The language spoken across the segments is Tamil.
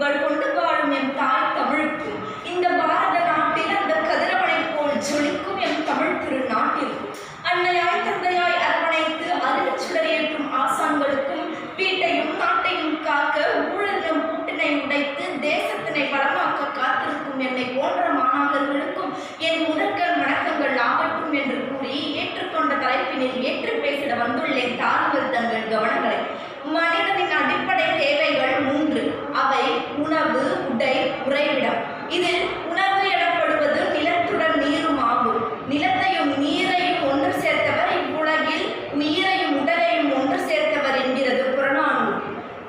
புகழ் கொண்டு வாழும் எம் தாய் தமிழுக்கும், இந்த பாரத நாட்டில் அந்த கதிரவனை போல் ஜொலிக்கும் எம் தமிழ் திருநாட்டிற்கும், அன்னையாய் தந்தையாய் அரவணைத்து அறிவுச்சுடரேற்றும் ஆசான்களுக்கும், வீட்டையும் நாட்டையும் காக்க ஊழலும் கூட்டினை உடைத்து தேசத்தினை வளமாக்க காத்திருக்கும் என்னை போன்ற மாணவர்களுக்கும் என் முதற்கண் வணக்கங்கள் ஆகட்டும் என்று கூறி ஏற்றுக்கொண்ட தலைப்பினில் ஏற்று பேசிட வந்துள்ளேன். தாருங்கள் தங்கள் கவனங்களை. மனிதனின் அடிப்படை தேவைகள் 3. அவை உணவு, உடை, உறைவிடம். இதில் உணவு எனப்படுவது நிலத்துடன் நீரும் ஆகும். நிலத்தையும் நீரையும் ஒன்று சேர்த்தவர் இவ்வுலகில் நீரையும் உடலையும் ஒன்று சேர்த்தவர் என்கிறது புறநானூறு.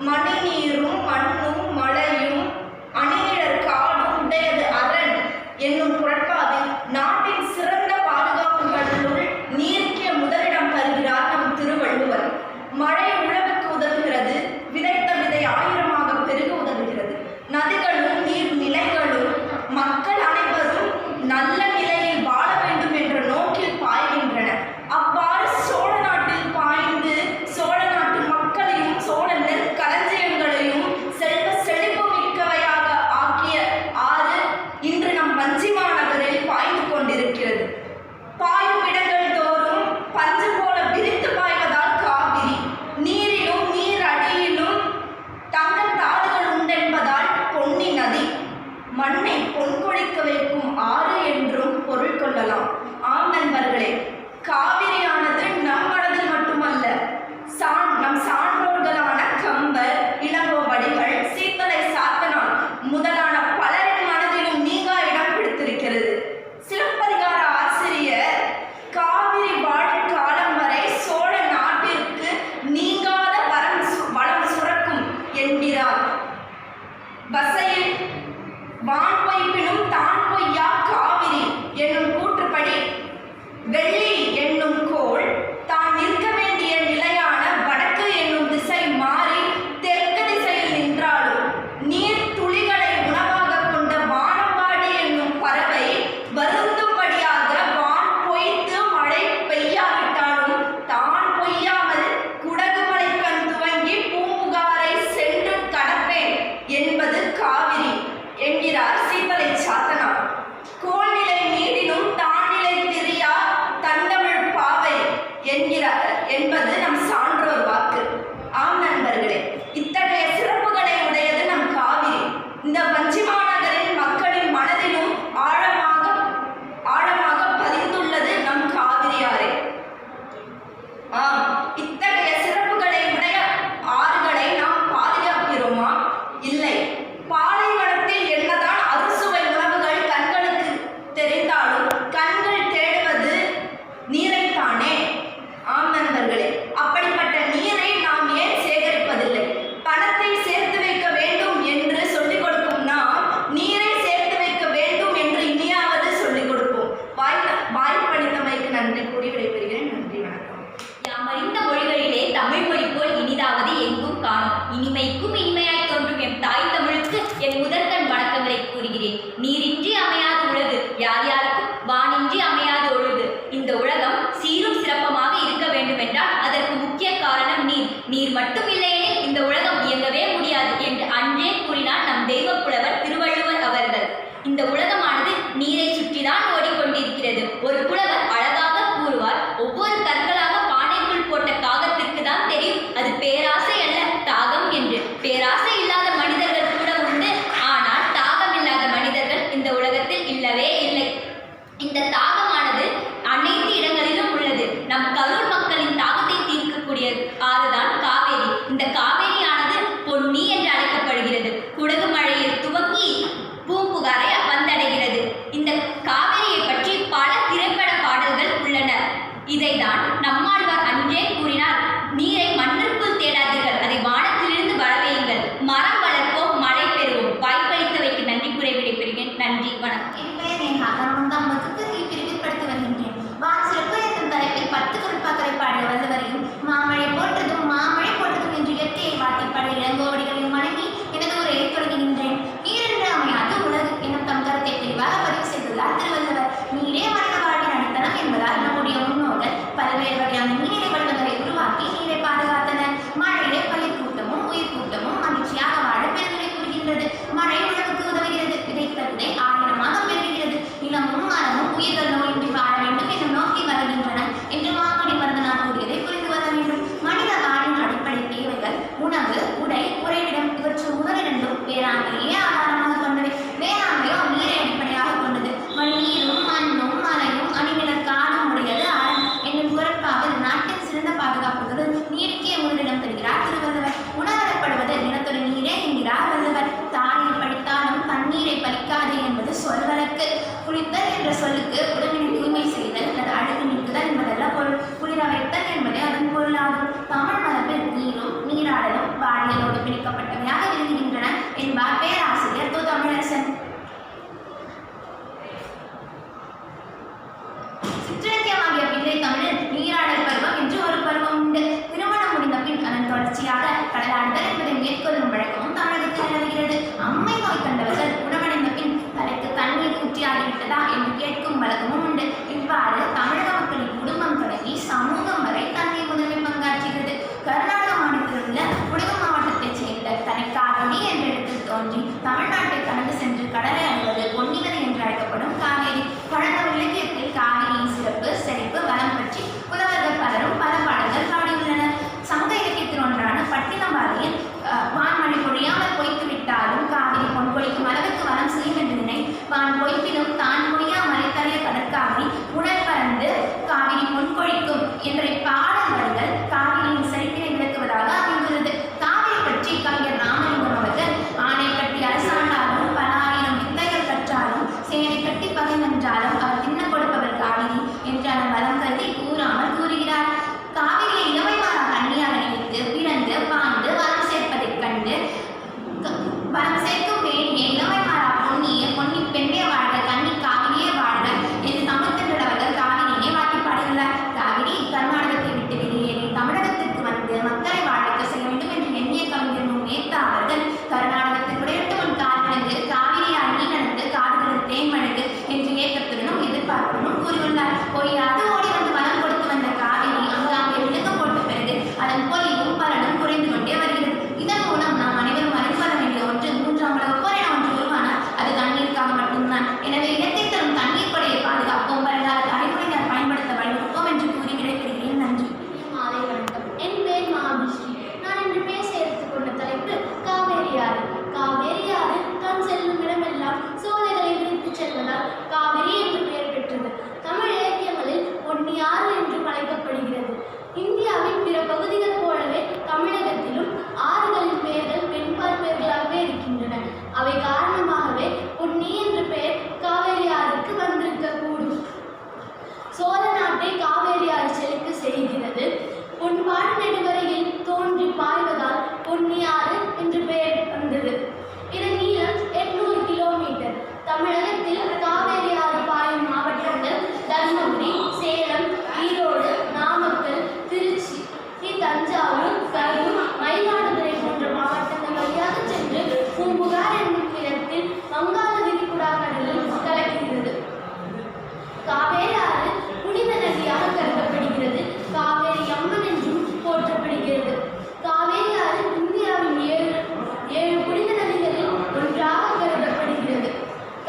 மணி நீரும் மண்ணும் மழையும் அணிநிழற் காடும் உடையது அரண் என்னும் குறட்பாவில் நாட்டின் சிறந்த பாதுகாப்புகளுள் நீர்க்கே முதலிடம் தருகிறார் நம் திருவள்ளுவர். மழை உழவுக்கு உதவுகிறது, விதைத்த விதை 1000ஆக பெருக உதவுகிறது. நதிகளும் நீர் நிலைகளும் மக்கள் அனைவரும் நல்ல நிலையில் வாழ வேண்டும் என்ற நோக்கில் பாய்கின்றன. அவ்வாறு சோழ நாட்டில் பாய்ந்து சோழ நாட்டு மக்களையும் சோழ நெற்களஞ்சியங்களையும் செல்வ செழிப்பு மிக்கவையாக ஆக்கிய ஆறு இன்று நம் வஞ்சிமாநகரில் பாய்ந்து கொண்டிருக்கிறது. பாயும் இடங்கள் தோறும் பஞ்சு போல விரித்து பாய்வதால் காவிரி. நீரிலும் நீர் அடியிலும் தங்கத் தாதுகள் உண்டென்பதால் பொன்னி நதி. மண்ணை பொன்கொழிக்க வைக்கும் ஆறு என்றும் பொருள் கொள்ளலாம். ஆம் நண்பர்களே, காவிரியானது நம் மனதில் மட்டுமல்ல, நம் சான்றோர்களான கம்பர், இளங்கோவடிகள், சீத்தலை சாத்தனார் முதலான பலரின் மனதிலும் நீங்கா இடம் பிடித்திருக்கிறது. சிலப்பதிகார ஆசிரியர் காவிரி வாழும் காலம் வரை சோழ நாட்டிற்கு நீங்காத வளம் சுரக்கும் என்கிறார். வசையில் வான் பொய்ப்பினும் தான் பொய்யா காவிரி என்னும் கூற்றுப்படி வெள்ளி என்னும் கோள் தான் நிற்க வேண்டிய நிலையான வடக்கு என்னும் திசை மாறி தெற்கு திசையில் நின்றாலும் நீர் துளிகளை உணவாக கொண்ட வானம்பாடி என்னும் பறவை வருந்தும்படியாக வான் பொய்த்து மழை பெய்யாவிட்டாலும் தான் பொய்யாமல் குடகுமலை கண் துவங்கி பூம்புகாரை சென்று கடப்பேன் என்பது காவிரி என்கிறார் சீத்தலை சாத்தனார். கோள்நிலை நீடினும் தானிலை திரியா தண்டமிழ் பாவை என்கிறார் என்பது நம் சான்றோர் வாக்கு. ஆம் நண்பர்களே, இத்தகைய சிறப்புகளை உடையது நம் காவிரி. இந்த வஞ்சிமாநகரின் மக்களின் மனதிலும் ஆழமாக பதிந்துள்ளது நம் காவிரியாரே. ஆம், இத்தகைய சிறப்புகளை உடைய ஆறுகளை நாம் பாதுகாக்கிறோமா? இல்லை. பாலைவனத்தில் என்னதான் அறுசுவை உணவுகள் கண்களுக்கு தெரிந்தாலும் கண்கள் தேடுவது நீரைத்தானே. ஆம் நண்பர்களே, அப்படிப்பட்ட நீரை நாம் ஏன் சேகரிப்பதில்லை? பணத்தை சேர்த்து வைக்க வேண்டும் என்று சொல்லிக் கொடுக்கும் நாம் நீரை சேர்த்து வைக்க வேண்டும் என்று இனியாவது சொல்லிக் கொடுப்போம். வாய்ப்பளித்தமைக்கு நன்றி கூறி விடைபெறுகிறேன். நன்றி, வணக்கம். யாமறிந்த மொழிகளிலே தமிழ் மொழி போல் இனிதாவது எங்கும் காணும். இனிமைக்கும் இனிமையாய் தோன்றும் எம் தாய் தமிழுக்கு என் முதற்கண் வணக்கங்களை கூறுகிறேன். நீரின்றி அமையாது உலகு, யார் யாருக்கும் வானின்றி அமையாது ஒழுகு. இந்த உலகம் சீரும் சிறப்பமாக இருக்க வேண்டும் என்றால் அதற்கு முக்கிய காரணம் நீர். நீர் மட்டும் இல்லையெனில் இந்த உலகம் இயங்கவே முடியாது என்று அன்றே கூறினார் நம் தெய்வ புலவர் திருவள்ளுவர் அவர்கள். இந்த உலகமானது நீரை சுற்றிதான் ஓடிக்கொண்டிருக்கிறது. ஒரு புலவர் அழகாக கூறுவார், ஒவ்வொரு கற்களாக பானைக்குள் போட்ட காகத்திற்கு தான் தெரியும் அது பேராசை அல்ல தாகம் என்று. பேராசை இல்லாத மனிதர்கள் கூட உண்டு, ஆனால் தாகம் இல்லாத மனிதர்கள் இந்த உலகத்தில் இல்லவே இல்லை. இந்த தாகமானது அனைத்து இடங்களிலும் உள்ளது. நம் கரூர் மக்களின் தாகத்தை தீர்க்கக்கூடிய ஆறுதான் காவேரி. இந்த காவேரியானது பொன்னி என்று அழைக்கப்படும் சிற்றிலக்கியமாகிய பிள்ளை தமிழில் நீராடல் பருவம் என்று ஒரு பருவம் உண்டு. திருமணம் முடிந்த பின் அதன் தொடர்ச்சியாக கடலாடுதல் என்பதை மேற்கொள்ளும் வழக்கமும் தமிழகத்தில் நிலவுகிறது. அம்மை நோய் கண்டவர்கள் குணமடைந்த பின் தலைக்கு தண்ணீர் ஊற்றியாகிவிட்டதா என்று கேட்கும் வழக்கமும் உண்டு. இவ்வாறு தமிழக மக்களின் குடும்பம் தொடங்கி சமூகம் வரை தண்ணீர் முதன்மை பங்காற்றுகிறது. கர்நாடக மாநிலத்தில் உள்ள குடகு மாவட்டத்தைச் சேர்ந்த தனிக்காவிரி என்ற இடத்தில் தோன்றி தமிழ்நாட்டை கடந்து சென்று கடலை அடைவது பொன்னிநதி என்று அழைக்கப்படும் காவேரி. பழந்தமிழ் இலக்கியத்தில் காவிரியின் சிறப்பு செழிப்பு வளம் பற்றி புலவர்கள் பலரும் பல பாடல்கள் பாடியுள்ளனர். சங்க இலக்கியத்தில் ஒன்றான பட்டினப்பாலையில் வான்மழை பொழியாமல் பொய்த்து விட்டாலும் காவிரி பொன் பொழிக்கும் அளவுக்கு வளம் செய்யும் என்று நினை வான் பொய்ப்பினும் தான் பொய்யா மலைத்தரைய கடற்காவிரி உடல் பறந்து காவிரி பொன் பொழிக்கும் என்ற பாடல் வரிகள் காவிரியின் சரித்திரை விளக்குவதாக அமைந்துள்ளது. காவிரி பற்றி கவிஞர் ராமலிங்கம் அவர்கள் ஆணை கட்டி அரசாண்டாலும் பல ஆயிரம் வித்தைகள் கற்றாலும் சேனை கட்டி பகை வென்றாலும் அவர் தின்ன கொடுப்பவர் காவிரி என்றான வளம் கருதி கூறாமல் கூறுகிறார். காவிரியை இளமைமாறா கண்ணியாக நினைத்து பிறந்து பாய்ந்து வளம் சேர்ப்பதைக் கண்டு வளம் சேர்க்கும் வேணியை இளமைமாறா பொன்னியே பொன்னி பெண்ணே வாழ்க கண்ணி காவிரியே வாழ்க என்று தமிழ்த்தமிழ் அவர்கள் காவிரியை வாட்டி பாடியுள்ளார். காவிரி கர்நாடகத்தை விட்டு வெளியேறி தமிழகத்திற்கு வந்து மக்களை வாழக்க செய்ய வேண்டும் என்று எண்ணிய கவிஞர் மேத்தா அவர்கள் கர்நாடகத்தில் உடையிட்டு முன் கால் விழுந்து காவிரியால் நீ நடந்து காடுகளில் தேன்மழகு என்று ஏக்கத்துடனும் எதிர்பார்ப்புடனும் கூறியுள்ளார். பொய்யாது ஓடி வந்து வளம் கொடுத்து வந்த காவிரி அங்காங்கே விழுக்கம் போட்ட பிறகு அதன் பொலிவும் பலனும் குறைந்து கொண்டே வருகிறது. இதன் மூலம் நாம் அனைவரும் அறிந்து கொள்ள வேண்டிய ஒன்று, மூன்றாம் உலக போர் என ஒன்று உருவானால் அது தண்ணீருக்காக மட்டும்தான். எனவே இயற்கை தரும் தண்ணீர் கொடையை பாதுகாப்போம், வருங்கால தலைமுறையினர் பயன்படுத்த வழிவகுப்போம் என்று கூறி விடைபெறுகிறேன். நன்றி. மாலை வணக்கம். என் பேர் மகாபிஸ்ரீ. நான் இன்று பேச எடுத்துக்கொண்ட தலைப்பு காவேரியாறு. காவேரியாறு தான் செல்லும் இடமெல்லாம் சோலைகளை விரித்துச் செல்வதால் காவிரி என்று பெயர் பெற்றது. தமிழ் இலக்கியங்களில் பொன்னியாறு என்று அழைக்கப்படுகிறது. இந்தியாவின் பிற பகுதிகள் போலவே தமிழகத்திலும் ஆறுகளின் பெயர்கள் பெண்பால் பெயர்களாகவே இருக்கின்றன. அவை காரணமாகவே பொன்னி என்ற பெயர் காவேரி ஆறுக்கு வந்திருக்கக்கூடும். சோழ நாட்டை காவேரி ஆறு செழிக்க செய்கிறது. பொன்பாடு நெடுவரையில் தோன்றி பாய்வதால் பொன்னியாறு என்று பெயர் வந்தது. இதன் நீளம் 800 கிலோமீட்டர். தமிழகத்தில் காவேரி ஆறு பாயும் மாவட்டங்கள் தர்மபுரி, சேலம், ஈரோடு, நாமக்கல், திருச்சி, தஞ்சாவூர், கரூர், மயிலாடுதுறை போன்ற மாவட்டங்கள் வழியாக சென்று பூம்புகார் என்னும் இடத்தில் வங்காள விரிகுடா கடலில் கலக்கிறது. காவேரி ஆறு புனித நதியாக கருதப்படுகிறது. காவேரி அம்மன் என்றும் போற்றப்படுகிறது. காவேரி ஆறு இந்தியாவின் ஏழு புனித நதிகளில் ஒன்றாக கருதப்படுகிறது.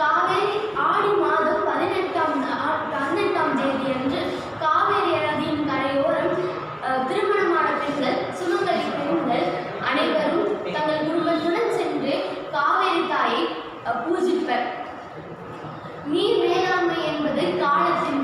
காவேரி ஆடி மாதம் 18ஆம் தேதி அன்று காவேரி நதியின் கரையோரம் திருமணமான பெண்கள், சுமங்கலி பெண்கள் அனைவரும் தங்கள் குடும்பத்துடன் சென்று காவேரி தாயை பூஜிப்பர். நீர் மேலாண்மை என்பது காலத்தின்